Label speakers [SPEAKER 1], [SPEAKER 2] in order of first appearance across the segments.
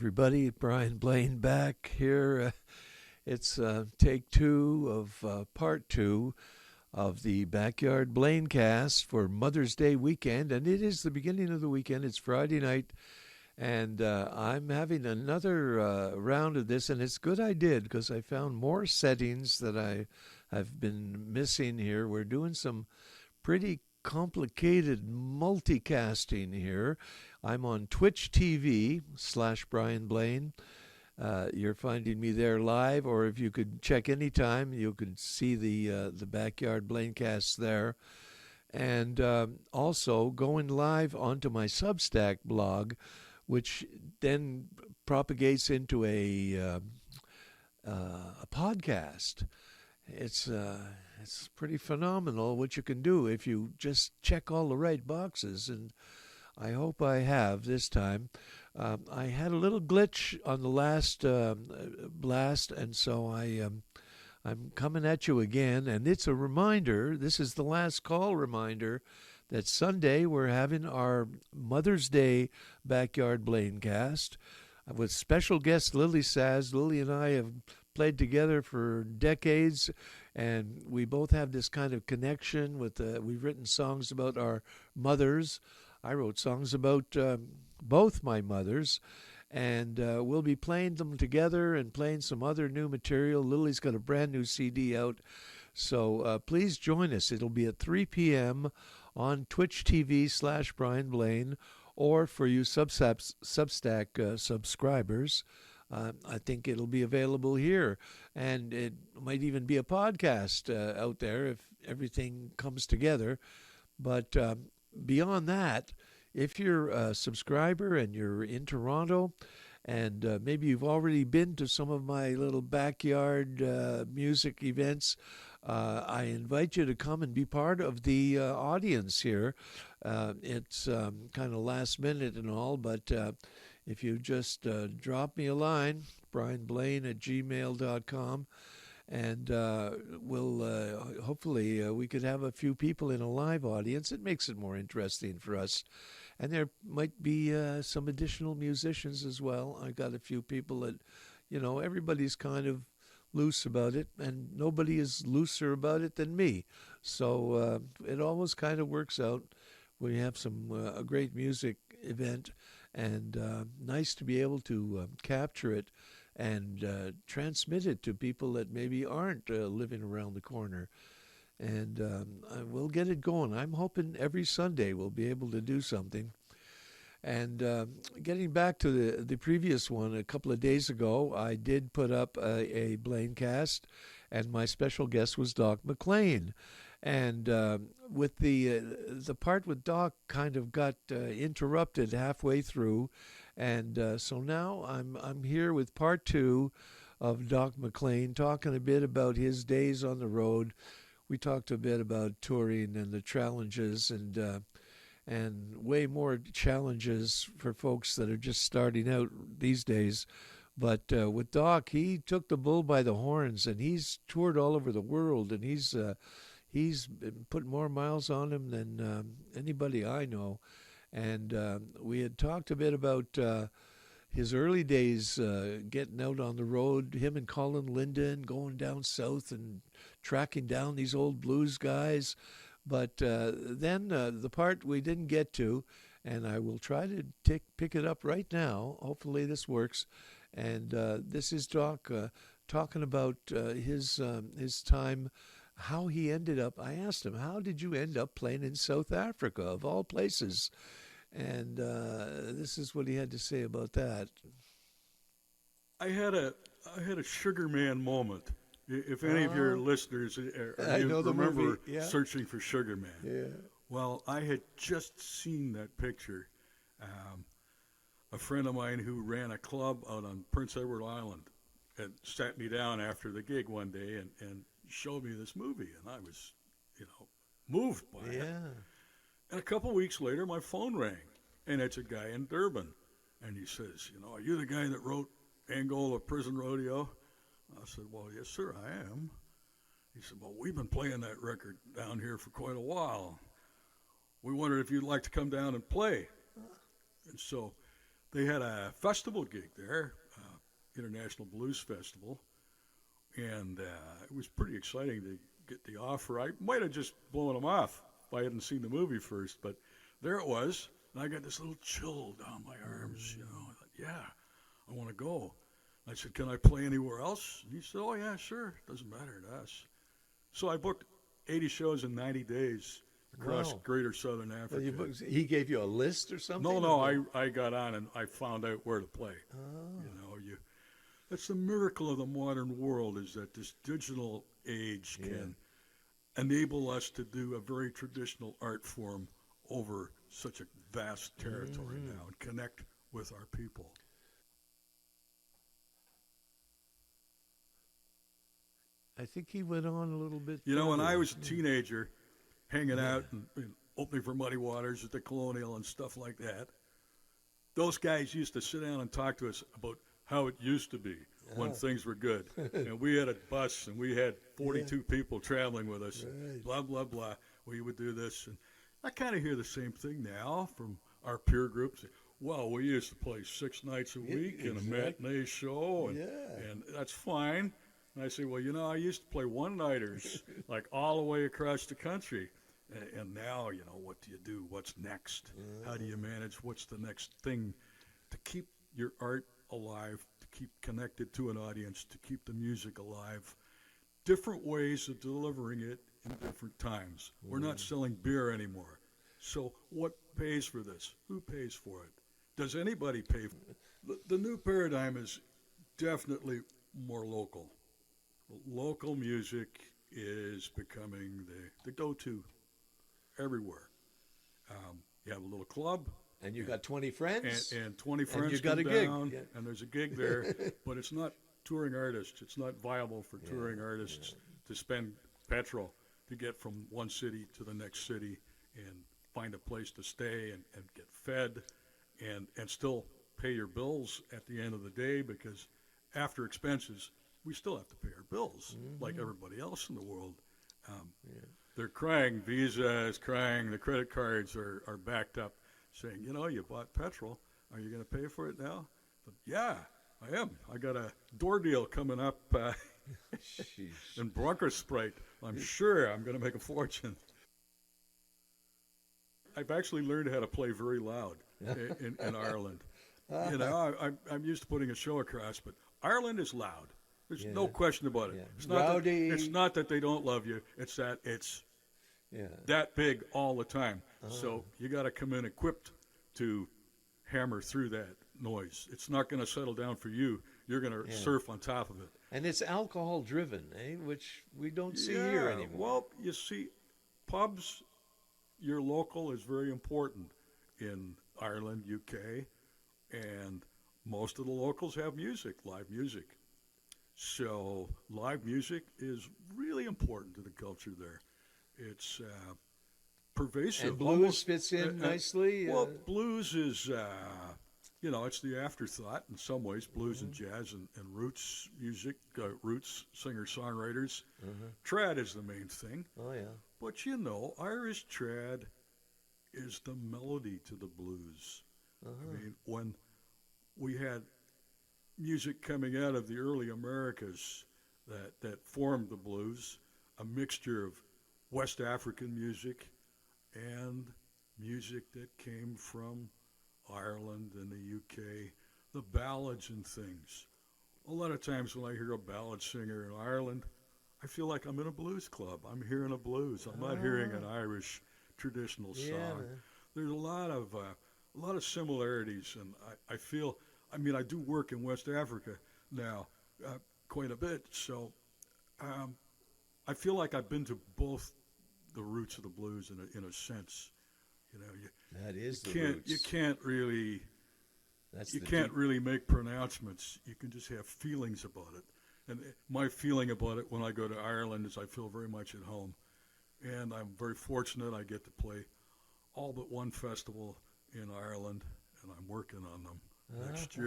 [SPEAKER 1] everybody. Brian Blain back here. It's take two of part two of the Backyard Blaincast for Mother's Day weekend. And it is the beginning of the weekend. It's Friday night. And I'm having another round of this. And it's good I did because I found more settings that I have been missing here. We're doing some pretty complicated multicasting here. I'm on Twitch TV /Brian Blain. You're finding me there live, or if you could check anytime, you could see the Backyard Blaincast there. And also going live onto my Substack blog, which then propagates into a podcast. It's pretty phenomenal what you can do if you just check all the right boxes, and I hope I have this time. I had a little glitch on the last blast, and so I'm coming at you again, and it's a reminder. This is the last call reminder that Sunday we're having our Mother's Day Backyard Blaincast with special guest Lily Saz. Lily and I have played together for decades, and we both have this kind of connection with we've written songs about our mothers. I wrote songs about both my mothers, and we'll be playing them together and playing some other new material. Lily's got a brand new CD out, so please join us. It'll be at 3 p.m. on Twitch TV /Brian Blain, or for you Substack subscribers, I think it'll be available here, and it might even be a podcast out there if everything comes together. But beyond that, if you're a subscriber and you're in Toronto, and maybe you've already been to some of my little backyard music events, I invite you to come and be part of the audience here. It's kind of last minute and all, but if you just drop me a line, brianblain@gmail.com, and we'll hopefully we could have a few people in a live audience. It makes it more interesting for us. And there might be some additional musicians as well. I got a few people that, everybody's kind of loose about it, and nobody is looser about it than me. So it always kind of works out. We have some a great music event, and nice to be able to capture it and transmit it to people that maybe aren't living around the corner. And we'll get it going. I'm hoping every Sunday we'll be able to do something. And getting back to the previous one, a couple of days ago, I did put up a Blaincast, and my special guest was Doc MacLean. And with the part with Doc kind of got interrupted halfway through, and so now I'm here with part two of Doc MacLean, talking a bit about his days on the road. We talked a bit about touring and the challenges, and way more challenges for folks that are just starting out these days. But with Doc, he took the bull by the horns, and he's toured all over the world, and he's put more miles on him than anybody I know. And we had talked a bit about his early days getting out on the road, him and Colin Linden going down south and tracking down these old blues guys. But then the part we didn't get to, and I will try to pick it up right now. Hopefully this works. And this is Doc talking about his time, how he ended up. I asked him, how did you end up playing in South Africa, of all places? And this is what he had to say about that.
[SPEAKER 2] I had a Sugar Man moment. If any of your listeners remember Searching for Sugar Man.
[SPEAKER 1] Yeah.
[SPEAKER 2] Well, I had just seen that picture. A friend of mine who ran a club out on Prince Edward Island had sat me down after the gig one day and showed me this movie, and I was, moved by it. And a couple of weeks later, my phone rang, and it's a guy in Durban, and he says, are you the guy that wrote Angola Prison Rodeo? I said, well, yes, sir, I am. He said, well, we've been playing that record down here for quite a while. We wondered if you'd like to come down and play. And so they had a festival gig there, International Blues Festival, and it was pretty exciting to get the offer. I might have just blown them off if I hadn't seen the movie first, but there it was, and I got this little chill down my arms. You know, I thought, yeah, I want to go. I said, can I play anywhere else? And he said, oh yeah, sure, doesn't matter to us. So I booked 80 shows in 90 days across
[SPEAKER 1] Wow.
[SPEAKER 2] Greater Southern Africa.
[SPEAKER 1] Well, he gave you a list or something?
[SPEAKER 2] No, I got on and I found out where to play.
[SPEAKER 1] Oh.
[SPEAKER 2] You know, that's the miracle of the modern world, is that this digital age can enable us to do a very traditional art form over such a vast territory now and connect with our people.
[SPEAKER 1] I think he went on a little bit.
[SPEAKER 2] You know, when
[SPEAKER 1] further.
[SPEAKER 2] I was a teenager, hanging out and opening for Muddy Waters at the Colonial and stuff like that, those guys used to sit down and talk to us about how it used to be when things were good. And we had a bus, and we had 42 people traveling with us, blah, blah, blah. We would do this. And I kind of hear the same thing now from our peer groups. Well, we used to play 6 nights a week in a matinee show, and that's fine. And I say, well, you know, I used to play one-nighters, like all the way across the country. And now, you know, what do you do? What's next? How do you manage? What's the next thing to keep your art alive, to keep connected to an audience, to keep the music alive? Different ways of delivering it in different times. We're not selling beer anymore. So what pays for this? Who pays for it? Does anybody pay for it? The new paradigm is definitely more local. Local music is becoming the go-to everywhere. You have a little club,
[SPEAKER 1] And you got 20 friends?
[SPEAKER 2] and 20 friends
[SPEAKER 1] you got
[SPEAKER 2] come
[SPEAKER 1] a gig.
[SPEAKER 2] down,
[SPEAKER 1] Yeah.
[SPEAKER 2] and there's a gig there, but it's not touring artists. It's not viable for touring artists to spend petrol to get from one city to the next city and find a place to stay and get fed and still pay your bills at the end of the day, because after expenses, we still have to pay our bills like everybody else in the world. They're crying. Visa is crying. The credit cards are backed up, saying, you know, you bought petrol. Are you going to pay for it now? But yeah, I am. I got a door deal coming up in Bronco Sprite. I'm sure I'm going to make a fortune. I've actually learned how to play very loud in Ireland. You know, I'm used to putting a show across, but Ireland is loud. There's no question about it.
[SPEAKER 1] Yeah.
[SPEAKER 2] It's not
[SPEAKER 1] Rowdy.
[SPEAKER 2] it's not that they don't love you. It's that it's that big all the time. So you got to come in equipped to hammer through that noise. It's not going to settle down for you. You're going to surf on top of it.
[SPEAKER 1] And it's alcohol driven, which we don't see here anymore.
[SPEAKER 2] Well, you see, pubs, your local is very important in Ireland, UK, and most of the locals have music, live music. So live music is really important to the culture there. It's pervasive.
[SPEAKER 1] And blues fits in nicely.
[SPEAKER 2] Well, blues is, you know, it's the afterthought in some ways, blues and jazz and roots music, roots singer-songwriters. Trad is the main thing.
[SPEAKER 1] Oh, yeah.
[SPEAKER 2] But, you know, Irish trad is the melody to the blues. I mean, when we had music coming out of the early Americas that formed the blues, a mixture of West African music and music that came from Ireland and the UK, the ballads and things. A lot of times when I hear a ballad singer in Ireland, I feel like I'm in a blues club. I'm hearing a blues. I'm not hearing an Irish traditional song.
[SPEAKER 1] Man.
[SPEAKER 2] There's a lot of similarities, and I feel. I mean, I do work in West Africa now quite a bit, so I feel like I've been to both the roots of the blues in a sense. You know,
[SPEAKER 1] That is the
[SPEAKER 2] you
[SPEAKER 1] roots.
[SPEAKER 2] can't really
[SPEAKER 1] That's
[SPEAKER 2] you
[SPEAKER 1] the
[SPEAKER 2] can't
[SPEAKER 1] deep-
[SPEAKER 2] really make pronouncements. You can just have feelings about it. And my feeling about it when I go to Ireland is I feel very much at home, and I'm very fortunate. I get to play all but one festival in Ireland, and I'm working on them. Next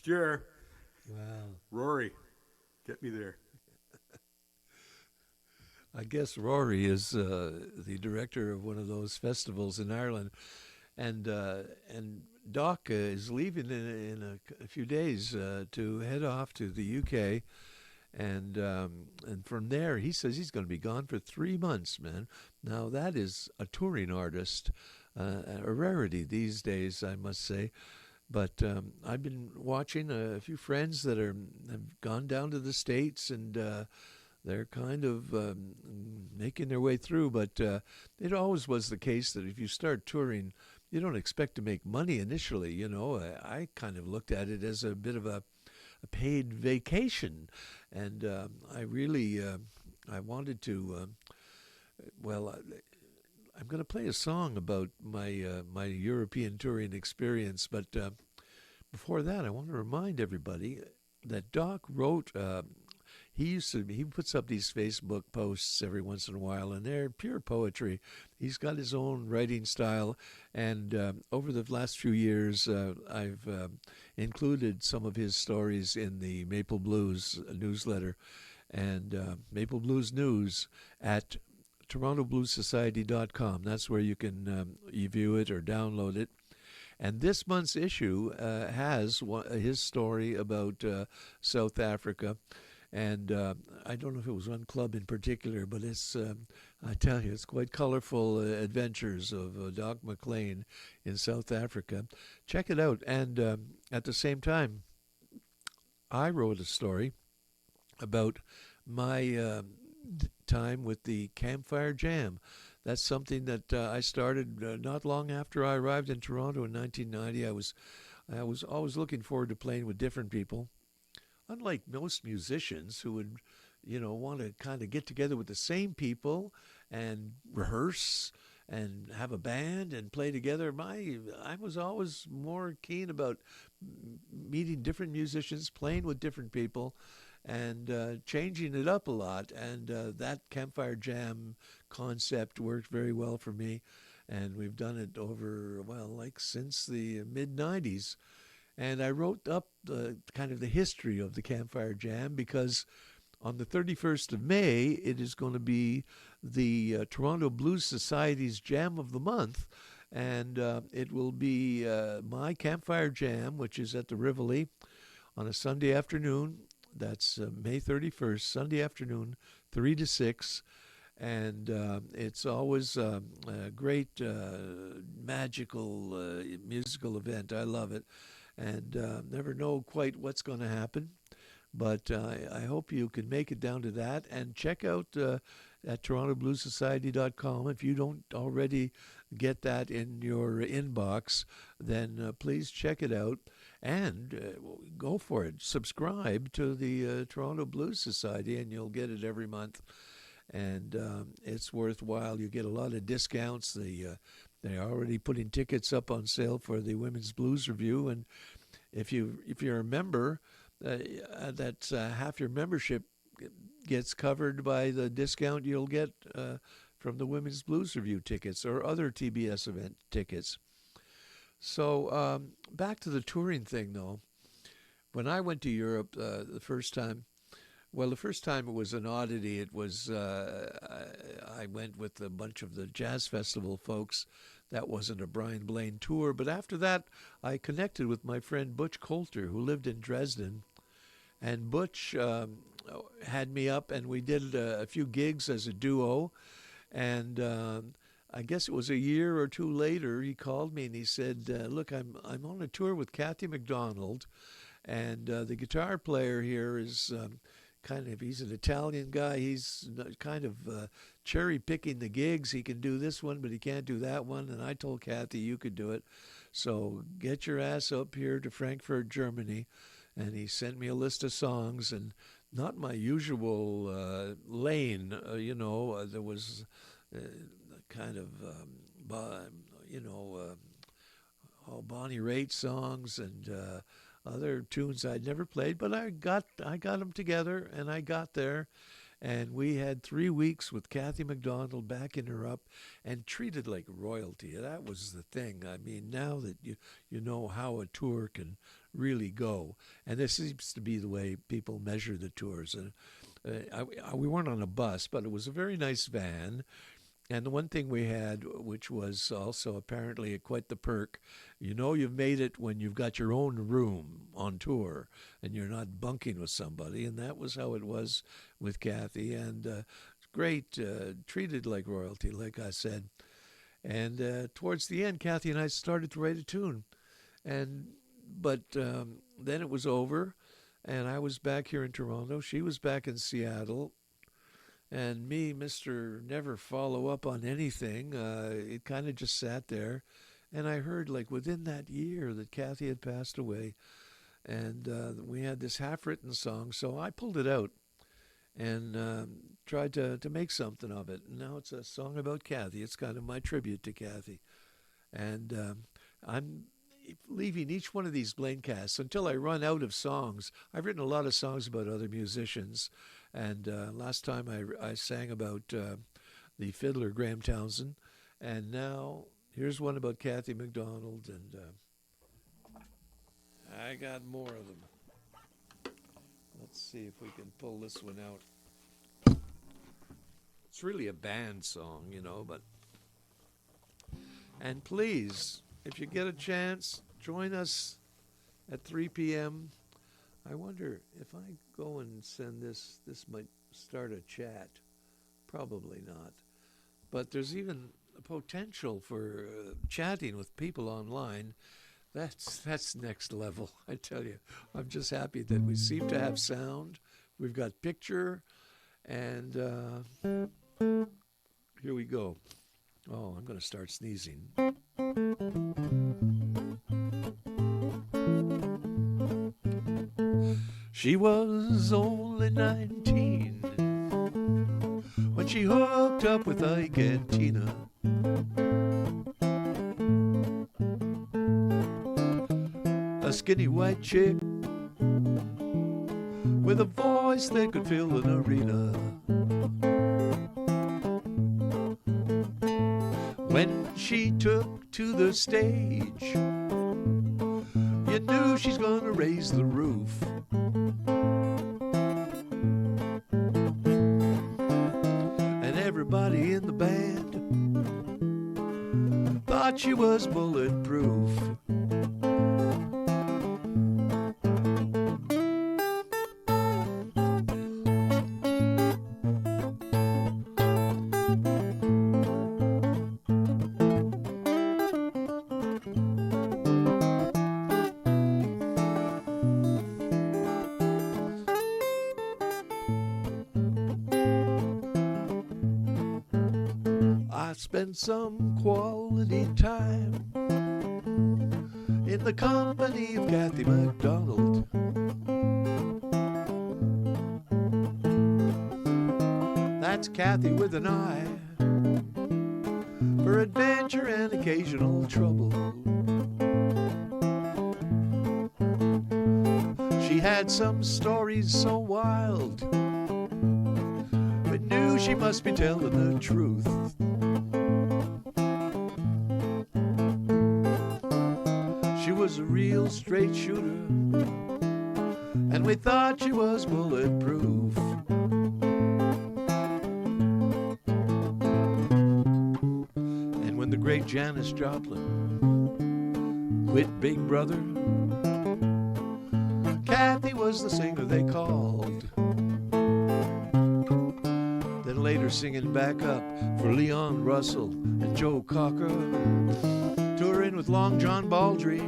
[SPEAKER 2] year.
[SPEAKER 1] Wow.
[SPEAKER 2] Rory, get me there.
[SPEAKER 1] I guess Rory is the director of one of those festivals in Ireland. and Doc is leaving in a few days to head off to the UK, and from there he says he's going to be gone for 3 months, man. Now that is a touring artist, a rarity these days, I must say. But I've been watching a few friends that have gone down to the States, and they're kind of making their way through. But it always was the case that if you start touring, you don't expect to make money initially. You know, I kind of looked at it as a bit of a paid vacation, and I really I wanted to. Well, I'm going to play a song about my European touring experience, but before that, I want to remind everybody that Doc wrote. He puts up these Facebook posts every once in a while, and they're pure poetry. He's got his own writing style, and over the last few years, I've included some of his stories in the Maple Blues newsletter, and Maple Blues News at TorontoBluesSociety.com. That's where you can you view it or download it. And this month's issue has his story about South Africa. And I don't know if it was one club in particular, but it's, I tell you, it's quite colorful adventures of Doc MacLean in South Africa. Check it out. And at the same time, I wrote a story about my time with the Campfire Jam. That's something that I started not long after I arrived in Toronto in 1990. I was always looking forward to playing with different people. Unlike most musicians who would, want to kind of get together with the same people and rehearse and have a band and play together, I was always more keen about meeting different musicians, playing with different people, and changing it up a lot. And that Campfire Jam concept worked very well for me. And we've done it over, since the mid 90s. And I wrote up the kind of the history of the Campfire Jam because on the 31st of May, it is going to be the Toronto Blues Society's Jam of the Month. And it will be my Campfire Jam, which is at the Rivoli on a Sunday afternoon. That's May 31st, Sunday afternoon, 3 to 6. And it's always a great magical musical event. I love it. And never know quite what's going to happen. But I hope you can make it down to that. And check out at TorontoBluesSociety.com. If you don't already get that in your inbox, then please check it out. And go for it. Subscribe to the Toronto Blues Society, and you'll get it every month. And it's worthwhile. You get a lot of discounts. They're already putting tickets up on sale for the Women's Blues Review. And if you're a member, that's half your membership gets covered by the discount you'll get from the Women's Blues Review tickets or other TBS event tickets. So back to the touring thing, though. When I went to Europe the first time it was an oddity. It was I went with a bunch of the Jazz Festival folks. That wasn't a Brian Blain tour. But after that, I connected with my friend Butch Coulter, who lived in Dresden. And Butch had me up, and we did a few gigs as a duo. And I guess it was a year or two later, he called me and he said, look, I'm on a tour with Kathy McDonald, and the guitar player here is he's an Italian guy. He's kind of cherry picking the gigs. He can do this one, but he can't do that one. And I told Kathy you could do it. So get your ass up here to Frankfurt, Germany. And he sent me a list of songs, and not my usual lane. There was kind of, Bonnie Raitt songs and other tunes I'd never played, but I got them together, and I got there, and we had 3 weeks with Kathy McDonald backing her up and treated like royalty. That was the thing. I mean, now that you know how a tour can really go, and this seems to be the way people measure the tours. And we weren't on a bus, but it was a very nice van. And the one thing we had, which was also apparently quite the perk, you know you've made it when you've got your own room on tour and you're not bunking with somebody. And that was how it was with Kathy. And great, treated like royalty, like I said. And towards the end, Kathy and I started to write a tune. But then it was over, and I was back here in Toronto. She was back in Seattle. And me, Mr. Never Follow Up on anything, it kind of just sat there. And I heard, like, within that year that Kathy had passed away. And we had this half-written song, so I pulled it out and tried to make something of it. And now it's a song about Kathy. It's kind of my tribute to Kathy. And I'm leaving each one of these Blaincasts until I run out of songs. I've written a lot of songs about other musicians. And last time I sang about the fiddler Graham Townsend. And now here's one about Kathy McDonald. And I got more of them. Let's see if we can pull this one out. It's really a band song, you know, but... And please, if you get a chance, join us at 3 p.m. I wonder if I go and send this might start a chat. Probably not. But there's even a potential for chatting with people online. That's next level, I tell you. I'm just happy that we seem to have sound. We've got picture, and here we go. Oh, I'm going to start sneezing. She was only 19 when she hooked up with Ike and Tina. A skinny white chick with a voice that could fill an arena. When she took to the stage, you knew she's gonna raise the roof. And everybody in the band thought she was bulletproof. Spend some quality time in the company of Kathy McDonald. That's Kathy with an eye for adventure and occasional trouble. She had some stories so wild, but knew she must be telling the truth. She was a real straight shooter, and we thought she was bulletproof. And when the great Janis Joplin quit Big Brother, Kathy was the singer they called. Then later singing back up for Leon Russell and Joe Cocker, touring with Long John Baldry,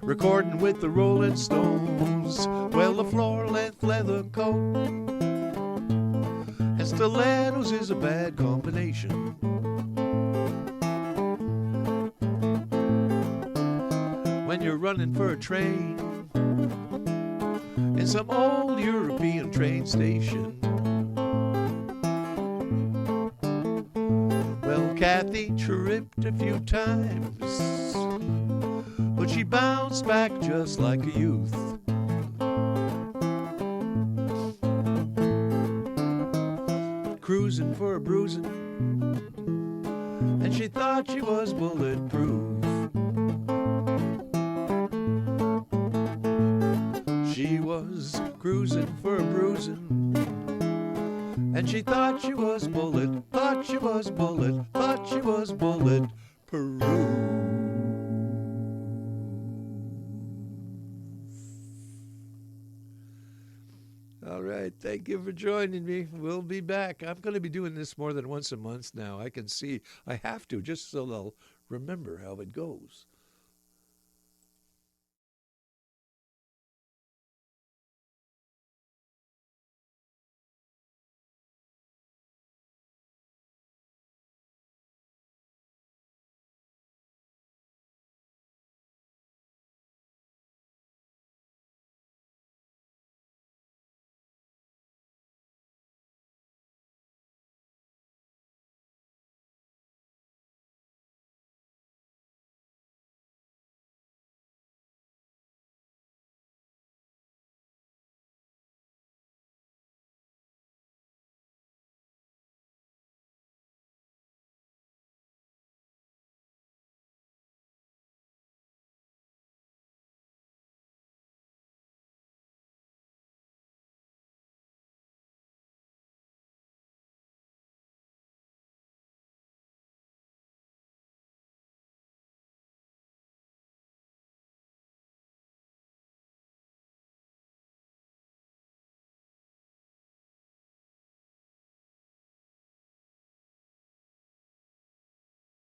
[SPEAKER 1] recording with the Rolling Stones. Well, the floor-length leather coat and stilettos is a bad combination. When you're running for a train in some old European train station. Well, Kathy tripped a few times, but she bounced back just like a youth. Cruising for a bruising, and she thought she was bulletproof. She was cruising for a bruising, And she thought she was bullet, thought she was bullet, thought she was bullet Peru. All right, thank you for joining me. We'll be back. I'm going to be doing this more than once a month now. I can see I have to, just so they'll remember how it goes.